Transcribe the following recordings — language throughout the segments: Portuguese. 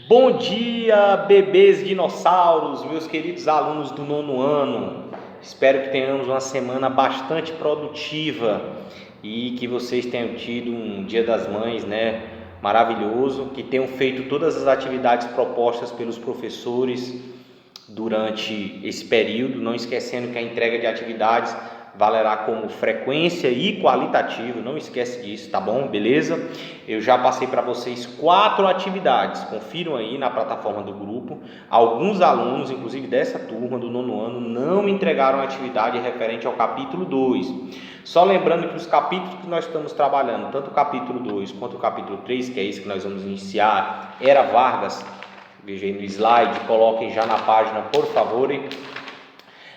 Bom dia, bebês dinossauros, meus queridos alunos do nono ano. Espero que tenhamos uma semana bastante produtiva e que vocês tenham tido um Dia das Mães, maravilhoso, que tenham feito todas as atividades propostas pelos professores durante esse período, não esquecendo que a entrega de atividades valerá como frequência e qualitativo, não esquece disso, tá bom? Beleza? Eu já passei para vocês 4 atividades, confiram aí na plataforma do grupo. Alguns alunos, inclusive dessa turma do nono ano, não me entregaram a atividade referente ao capítulo 2. Só lembrando que os capítulos que nós estamos trabalhando, tanto o capítulo 2 quanto o capítulo 3, que é esse que nós vamos iniciar, Era Vargas, veja aí no slide, coloquem já na página, por favor,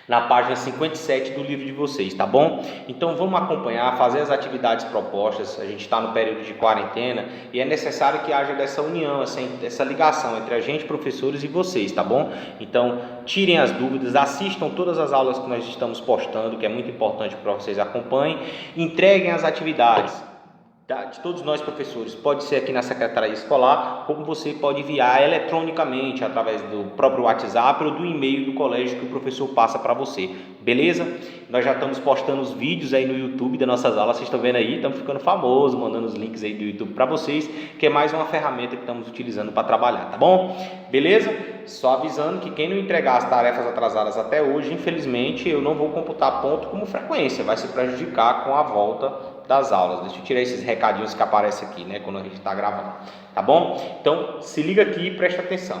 na página 57 do livro de vocês, tá bom? Então vamos acompanhar, fazer as atividades propostas. A gente está no período de quarentena e é necessário que haja dessa união, essa ligação entre a gente, professores, e vocês, tá bom? Então tirem as dúvidas, assistam todas as aulas que nós estamos postando, que é muito importante para vocês acompanhem, entreguem as atividades de todos nós professores, pode ser aqui na secretaria escolar, como você pode enviar eletronicamente através do próprio WhatsApp ou do e-mail do colégio que o professor passa para você, beleza? Nós já estamos postando os vídeos aí no YouTube das nossas aulas, vocês estão vendo aí, estamos ficando famosos, mandando os links aí do YouTube para vocês, que é mais uma ferramenta que estamos utilizando para trabalhar, tá bom? Beleza? Só avisando que quem não entregar as tarefas atrasadas até hoje, infelizmente, eu não vou computar ponto como frequência, vai se prejudicar com a volta das aulas. Deixa eu tirar esses recadinhos que aparecem aqui, quando a gente está gravando, tá bom? Então, se liga aqui e presta atenção.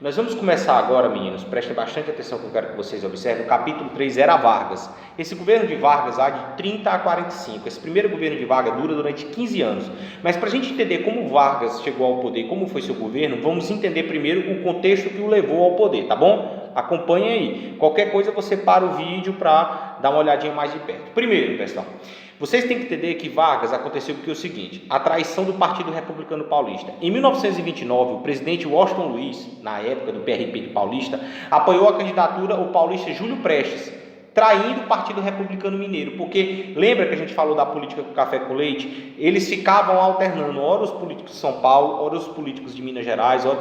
Nós vamos começar agora, meninos, prestem bastante atenção que eu quero que vocês observem, o capítulo 3, Era Vargas. Esse governo de Vargas há de 30 a 45, esse primeiro governo de Vargas dura durante 15 anos, mas para a gente entender como Vargas chegou ao poder, como foi seu governo, vamos entender primeiro o contexto que o levou ao poder, tá bom? Acompanhe aí, qualquer coisa você para o vídeo para dar uma olhadinha mais de perto. Primeiro, pessoal, vocês têm que entender que Vargas aconteceu porque é o seguinte, a traição do Partido Republicano Paulista. Em 1929, o presidente Washington Luiz, na época do PRP de Paulista, apoiou a candidatura ao paulista Júlio Prestes, traindo o Partido Republicano Mineiro, porque lembra que a gente falou da política do café com leite? Eles ficavam alternando, ora os políticos de São Paulo, ora os políticos de Minas Gerais, ora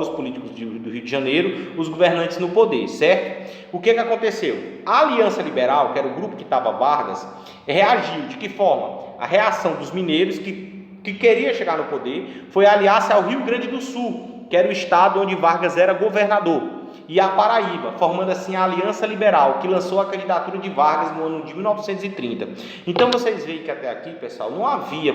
os políticos do Rio de Janeiro, os governantes no poder, certo? O que aconteceu? A Aliança Liberal, que era o grupo que estava Vargas, reagiu. De que forma? A reação dos mineiros que queria chegar no poder foi aliar-se ao Rio Grande do Sul, que era o estado onde Vargas era governador, e a Paraíba, formando assim a Aliança Liberal, que lançou a candidatura de Vargas no ano de 1930. Então vocês veem que até aqui, pessoal, não havia,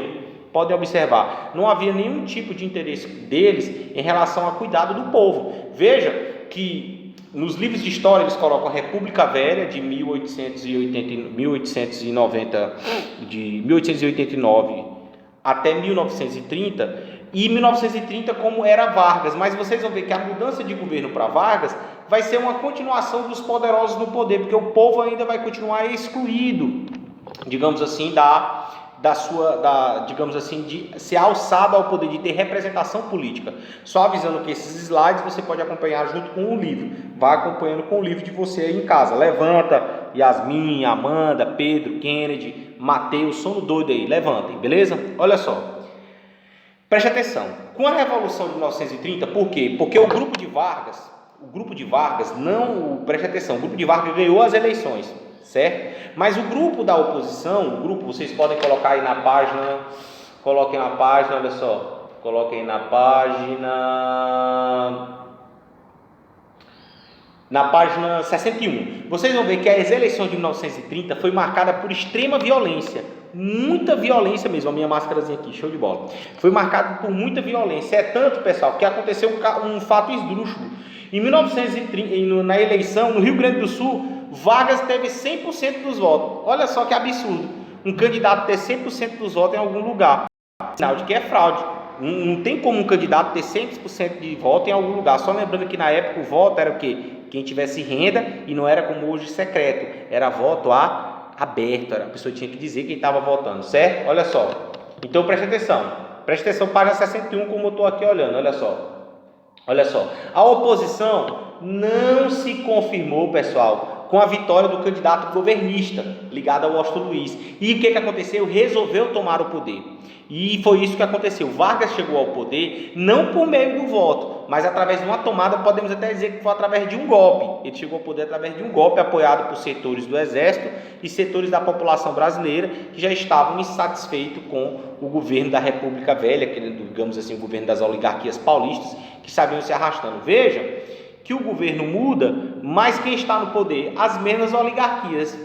podem observar, não havia nenhum tipo de interesse deles em relação ao cuidado do povo. Veja que nos livros de história eles colocam a República Velha de 1889 até 1930, e 1930 como era Vargas, mas vocês vão ver que a mudança de governo para Vargas vai ser uma continuação dos poderosos no poder, porque o povo ainda vai continuar excluído, digamos assim, digamos assim, de ser alçado ao poder, de ter representação política. Só avisando que esses slides você pode acompanhar junto com o livro, vá acompanhando com o livro de você aí em casa. Levanta, Yasmin, Amanda, Pedro, Kennedy, Mateus, sono doido aí, levantem, beleza? Olha só, preste atenção, com a Revolução de 1930, por quê? Porque o grupo de Vargas ganhou as eleições, certo? Mas o grupo da oposição, vocês podem colocar aí na página, coloquem na página, olha só, coloquem na página 61, vocês vão ver que as eleições de 1930 foi marcada por extrema violência, muita violência mesmo. A minha máscarazinha aqui, show de bola, foi marcada por muita violência, é tanto, pessoal, que aconteceu um fato esdrúxulo. Em 1930, na eleição, no Rio Grande do Sul, Vargas teve 100% dos votos. Olha só que absurdo, um candidato ter 100% dos votos em algum lugar, sinal de que é fraude. Não tem como um candidato ter 100% de voto em algum lugar. Só lembrando que na época o voto era o quê? Quem tivesse renda, e não era como hoje secreto, era voto aberto, a pessoa tinha que dizer quem estava votando, certo? Olha só, então preste atenção, página 61, como eu estou aqui olhando, olha só, a oposição não se confirmou, pessoal, com a vitória do candidato governista, ligado ao Washington Luiz. E o que aconteceu? Resolveu tomar o poder. E foi isso que aconteceu. Vargas chegou ao poder não por meio do voto, mas através de uma tomada, podemos até dizer que foi através de um golpe. Ele chegou ao poder através de um golpe apoiado por setores do Exército e setores da população brasileira que já estavam insatisfeitos com o governo da República Velha, digamos assim, o governo das oligarquias paulistas, que sabiam se arrastando. Veja que o governo muda, mas quem está no poder? As mesmas oligarquias.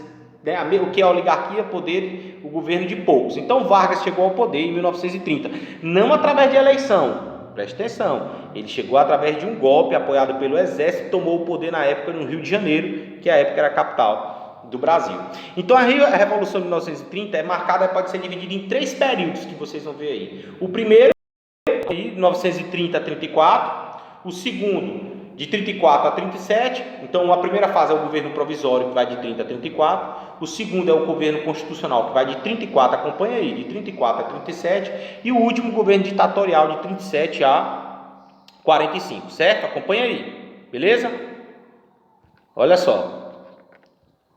O que é a oligarquia? Poder, o governo de poucos. Então Vargas chegou ao poder em 1930, não através de eleição, preste atenção, ele chegou através de um golpe apoiado pelo Exército, tomou o poder na época no Rio de Janeiro, que à época era a capital do Brasil. Então a Revolução de 1930 é marcada, pode ser dividida em 3 períodos que vocês vão ver aí. O primeiro, de 1930 a 34, o segundo, de 34 a 37, então a primeira fase é o governo provisório, que vai de 30 a 34, o segundo é o governo constitucional, que vai de 34, acompanha aí, de 34 a 37, e o último governo ditatorial de 37 a 45, certo? Acompanha aí, beleza? Olha só.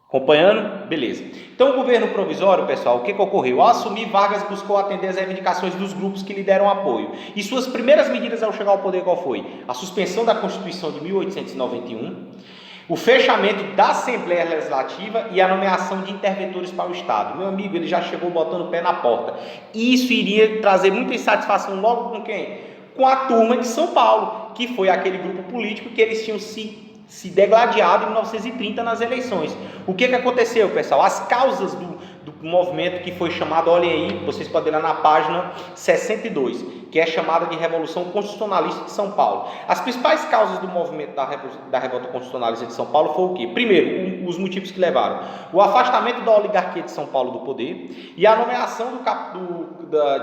Acompanhando? Beleza. Então, o governo provisório, pessoal, o que ocorreu? Ao assumir, Vargas buscou atender às reivindicações dos grupos que lhe deram apoio. E suas primeiras medidas ao chegar ao poder, qual foi? A suspensão da Constituição de 1891, o fechamento da Assembleia Legislativa e a nomeação de interventores para o Estado. Meu amigo, ele já chegou botando o pé na porta. Isso iria trazer muita insatisfação logo com quem? Com a turma de São Paulo, que foi aquele grupo político que eles tinham se degladiado em 1930 nas eleições. O que aconteceu, pessoal? As causas do movimento que foi chamado, olhem aí, vocês podem ir lá na página 62, que é chamada de Revolução Constitucionalista de São Paulo. As principais causas do movimento da Revolta Constitucionalista de São Paulo foi o quê? Primeiro, os motivos que levaram: o afastamento da oligarquia de São Paulo do poder e a nomeação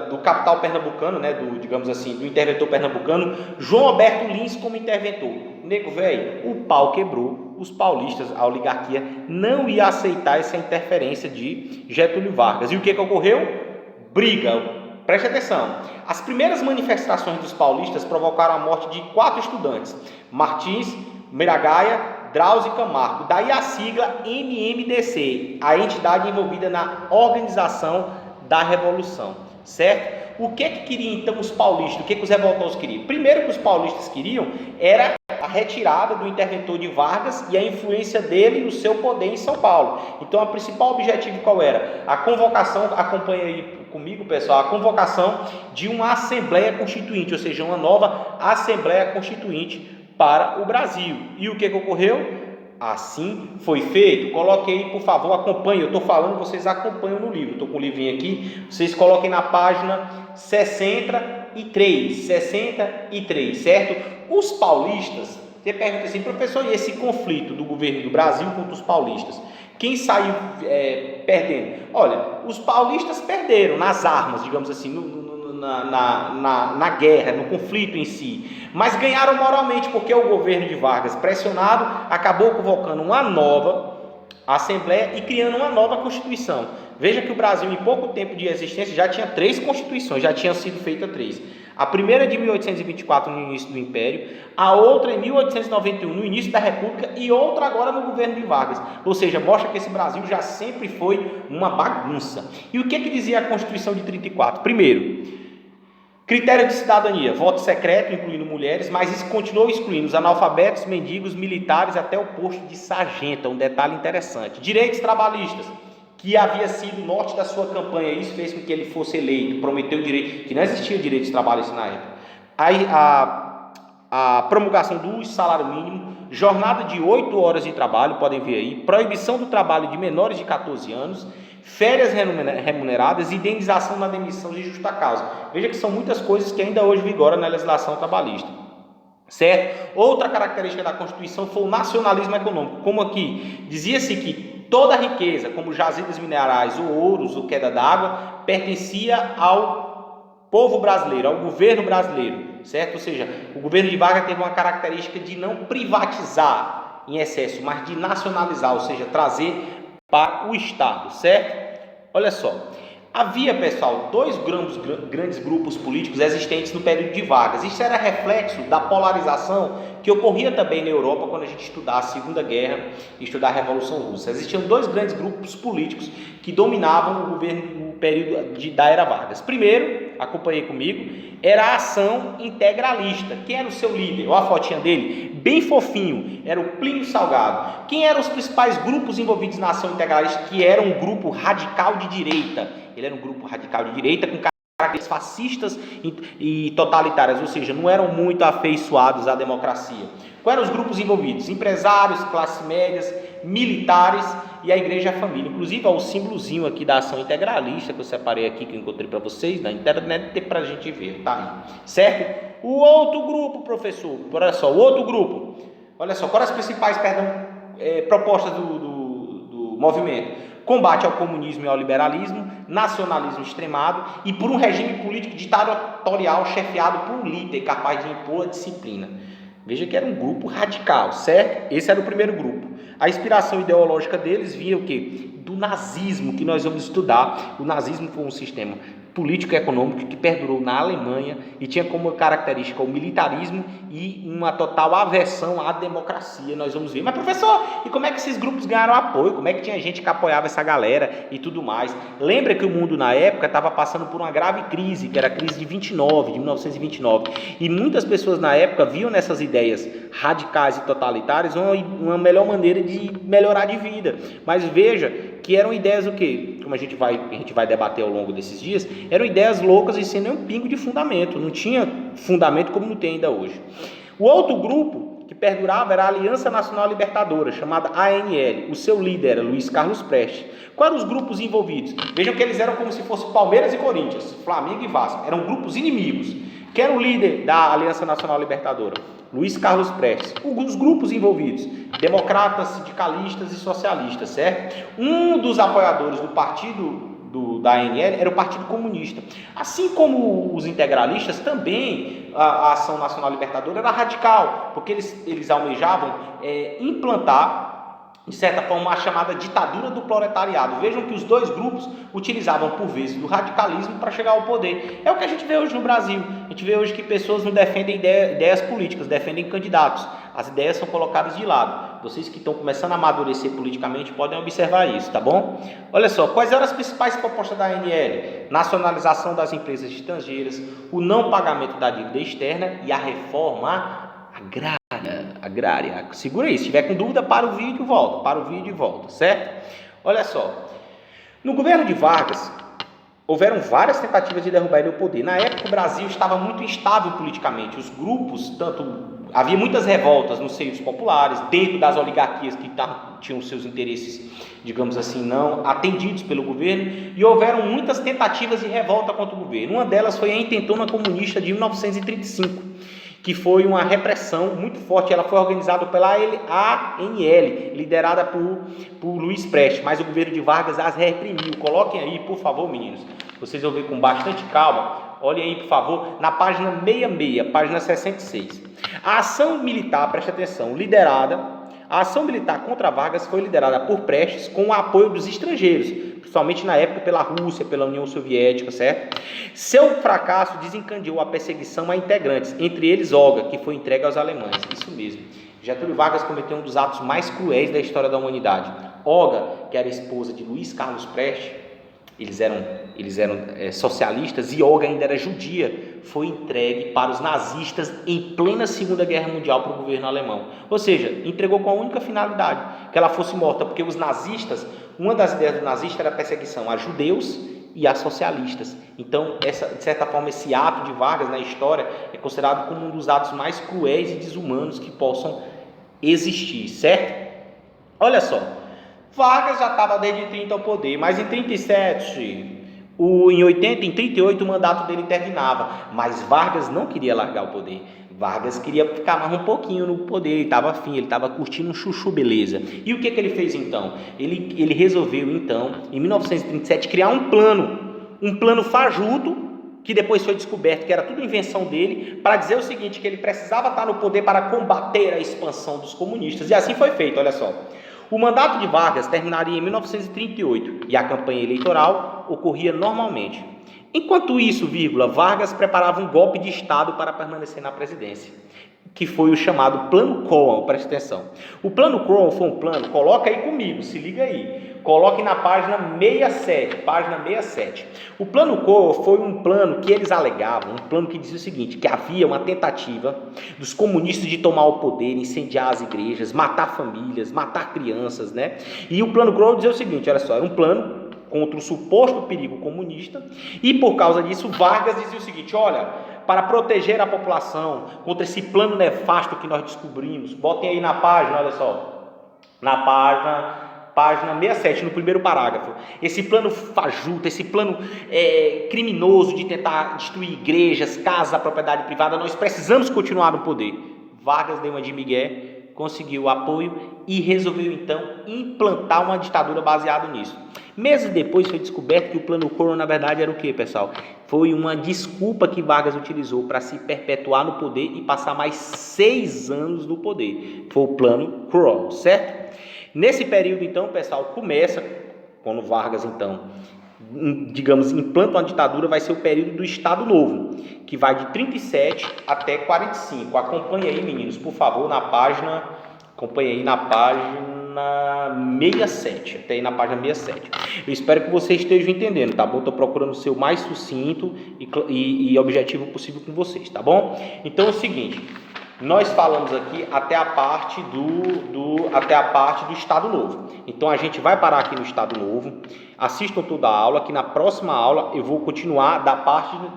do capital pernambucano, né, digamos assim, do interventor pernambucano, João Alberto Lins, como interventor. Nego, velho, o pau quebrou, os paulistas, a oligarquia, não ia aceitar essa interferência de Getúlio Vargas. E o que ocorreu? Briga. Preste atenção. As primeiras manifestações dos paulistas provocaram a morte de 4 estudantes: Martins, Miragaia, Drauzio e Camargo. Daí a sigla MMDC, a entidade envolvida na organização da Revolução, certo? O que queriam então os paulistas? O que os revoltosos queriam? Primeiro que os paulistas queriam era a retirada do interventor de Vargas e a influência dele no seu poder em São Paulo. Então, o principal objetivo qual era? A convocação, acompanha aí comigo, pessoal, a convocação de uma Assembleia Constituinte, ou seja, uma nova Assembleia Constituinte para o Brasil. E o que ocorreu? Assim foi feito. Coloquei, por favor, acompanhem. Eu estou falando, vocês acompanham no livro. Estou com o livrinho aqui. Vocês coloquem na página 63, certo? Os paulistas, você pergunta assim, professor, e esse conflito do governo do Brasil contra os paulistas? Quem saiu perdendo? Olha, os paulistas perderam nas armas, digamos assim, na guerra, no conflito em si, mas ganharam moralmente, porque o governo de Vargas, pressionado, acabou convocando uma nova Assembleia e criando uma nova Constituição. Veja que o Brasil, em pouco tempo de existência, já tinha 3 constituições, já tinham sido feitas 3. A primeira de 1824, no início do Império, a outra em 1891, no início da República, e outra agora no governo de Vargas. Ou seja, mostra que esse Brasil já sempre foi uma bagunça. E o que dizia a Constituição de 34? Primeiro, critério de cidadania, voto secreto, incluindo mulheres, mas isso continuou excluindo os analfabetos, mendigos, militares, até o posto de sargento, um detalhe interessante. Direitos trabalhistas, que havia sido o norte da sua campanha, isso fez com que ele fosse eleito, prometeu direito, que não existia direitos trabalhistas na época. Aí a promulgação do salário mínimo, jornada de 8 horas de trabalho, podem ver aí, proibição do trabalho de menores de 14 anos, férias remuneradas, indenização na demissão de justa causa. Veja que são muitas coisas que ainda hoje vigoram na legislação trabalhista, certo? Outra característica da Constituição foi o nacionalismo econômico, como aqui dizia-se que toda a riqueza, como jazidas minerais ou ouros ou queda d'água, pertencia ao povo brasileiro, ao governo brasileiro, certo? Ou seja, o governo de Vargas teve uma característica de não privatizar em excesso, mas de nacionalizar, ou seja, trazer para o Estado, certo? Olha só, Havia, pessoal, dois grandes grupos políticos existentes no período de Vargas. Isso era reflexo da polarização que ocorria também na Europa quando a gente estudar a Segunda Guerra e estudar a Revolução Russa. Existiam dois grandes grupos políticos que dominavam o governo no período da era Vargas. Primeiro, acompanhei comigo, era a Ação Integralista. Quem era o seu líder? Olha a fotinha dele, bem fofinho, era o Plínio Salgado. Quem eram os principais grupos envolvidos na Ação Integralista? Que era um grupo radical de direita. Ele era um grupo radical de direita com características fascistas e totalitárias, ou seja, não eram muito afeiçoados à democracia. Quais eram os grupos envolvidos? Empresários, classes médias, militares e a Igreja e a Família. Inclusive, ó, o símbolozinho aqui da Ação Integralista que eu separei aqui, que eu encontrei para vocês na internet, tem para a gente ver, tá aí, certo? O outro grupo, professor, olha só, o outro grupo, olha só, quais as principais, propostas do movimento? Combate ao comunismo e ao liberalismo, nacionalismo extremado e por um regime político ditatorial chefiado por um líder capaz de impor a disciplina. Veja que era um grupo radical, certo? Esse era o primeiro grupo. A inspiração ideológica deles vinha o quê? Do nazismo, que nós vamos estudar. O nazismo foi um sistema político e econômico que perdurou na Alemanha e tinha como característica o militarismo e uma total aversão à democracia. Nós vamos ver. Mas, professor, e como é que esses grupos ganharam apoio? Como é que tinha gente que apoiava essa galera e tudo mais? Lembra que o mundo na época estava passando por uma grave crise, que era a crise de 1929. E muitas pessoas na época viam nessas ideias radicais e totalitárias uma melhor maneira de melhorar de vida. Mas veja que eram ideias o quê? Como a gente vai debater ao longo desses dias, eram ideias loucas e sem nenhum pingo de fundamento. Não tinha fundamento como não tem ainda hoje. O outro grupo que perdurava era a Aliança Nacional Libertadora, chamada ANL. O seu líder era Luiz Carlos Prestes. Quais eram os grupos envolvidos? Vejam que eles eram como se fossem Palmeiras e Corinthians, Flamengo e Vasco. Eram grupos inimigos. Quem era o líder da Aliança Nacional Libertadora? Luiz Carlos Prestes. Os grupos envolvidos, democratas, sindicalistas e socialistas, certo? Um dos apoiadores do partido da ANL era o Partido Comunista. Assim como os integralistas, também a Ação Nacional Libertadora era radical, porque eles almejavam implantar, de certa forma, a chamada ditadura do proletariado. Vejam que os dois grupos utilizavam, por vezes, do radicalismo para chegar ao poder. É o que a gente vê hoje no Brasil. A gente vê hoje que pessoas não defendem ideias políticas, defendem candidatos. As ideias são colocadas de lado. Vocês que estão começando a amadurecer politicamente podem observar isso, tá bom? Olha só, quais eram as principais propostas da ANL? Nacionalização das empresas estrangeiras, o não pagamento da dívida externa e a reforma agrária. Segura aí, se tiver com dúvida, para o vídeo e volta, certo? Olha só, no governo de Vargas, houveram várias tentativas de derrubar ele ao poder. Na época, o Brasil estava muito instável politicamente. Os grupos, havia muitas revoltas nos seios populares, dentro das oligarquias que tinham seus interesses, digamos assim, não atendidos pelo governo, e houveram muitas tentativas de revolta contra o governo. Uma delas foi a Intentona Comunista de 1935, que foi uma repressão muito forte. Ela foi organizada pela ANL, liderada por Luiz Prestes, mas o governo de Vargas as reprimiu. Coloquem aí, por favor, meninos, vocês vão ver com bastante calma. Olhem aí, por favor, na página 66, página 66. A ação militar, preste atenção, a ação militar contra Vargas foi liderada por Prestes com o apoio dos estrangeiros, principalmente na época pela Rússia, pela União Soviética, certo? Seu fracasso desencadeou a perseguição a integrantes, entre eles Olga, que foi entregue aos alemães. Isso mesmo. Getúlio Vargas cometeu um dos atos mais cruéis da história da humanidade. Olga, que era esposa de Luiz Carlos Prestes, eles eram socialistas, e Olga ainda era judia, foi entregue para os nazistas em plena Segunda Guerra Mundial para o governo alemão. Ou seja, entregou com a única finalidade, que ela fosse morta, porque os nazistas, uma das ideias do nazista era a perseguição a judeus e a socialistas. Então, de certa forma, esse ato de Vargas na história é considerado como um dos atos mais cruéis e desumanos que possam existir, certo? Olha só, Vargas já estava desde 30 ao poder, mas em 37, em 80, em 38 o mandato dele terminava, mas Vargas não queria largar o poder. Vargas queria ficar mais um pouquinho no poder, ele estava afim, ele estava curtindo um chuchu beleza. E o que ele fez então? Ele resolveu então, em 1937, criar um plano fajuto, que depois foi descoberto que era tudo invenção dele, para dizer o seguinte, que ele precisava estar no poder para combater a expansão dos comunistas, e assim foi feito. Olha só, O mandato de Vargas terminaria em 1938 e a campanha eleitoral ocorria normalmente. Enquanto isso, Vargas preparava um golpe de Estado para permanecer na presidência, que foi o chamado Plano Collor, presta atenção. O Plano Collor foi um plano, coloca aí comigo, se liga aí, coloque na página 67, O Plano Collor foi um plano que eles alegavam, um plano que dizia o seguinte, que havia uma tentativa dos comunistas de tomar o poder, incendiar as igrejas, matar famílias, matar crianças, né? E o Plano Collor dizia o seguinte, olha só, era um plano contra o suposto perigo comunista, e por causa disso Vargas dizia o seguinte, olha, para proteger a população contra esse plano nefasto que nós descobrimos, botem aí na página, olha só, na página 67, no primeiro parágrafo, esse plano fajuto, esse plano criminoso de tentar destruir igrejas, casas da propriedade privada, nós precisamos continuar no poder. Vargas deu uma de migué, conseguiu o apoio e resolveu então implantar uma ditadura baseada nisso. Meses depois foi descoberto que o Plano Collor na verdade era o que, pessoal? Foi uma desculpa que Vargas utilizou para se perpetuar no poder e passar mais 6 anos no poder. Foi o Plano Collor, certo? Nesse período então, pessoal, começa, quando Vargas então, digamos, implanta uma ditadura, vai ser o período do Estado Novo, que vai de 37 até 45. Acompanhe aí, meninos, por favor, na página, acompanhe aí na página 67, até aí na página 67. Eu espero que vocês estejam entendendo, tá bom? Estou procurando ser o mais sucinto e objetivo possível com vocês, tá bom? Então é o seguinte, nós falamos aqui até a parte do Estado Novo. Então a gente vai parar aqui no Estado Novo. Assistam toda a aula, que na próxima aula eu vou continuar da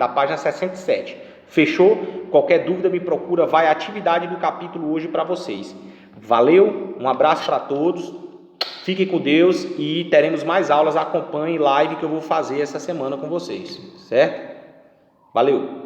página 67. Fechou? Qualquer dúvida me procura, vai a atividade do capítulo hoje para vocês. Valeu, um abraço para todos, fiquem com Deus e teremos mais aulas, acompanhem live que eu vou fazer essa semana com vocês, certo? Valeu!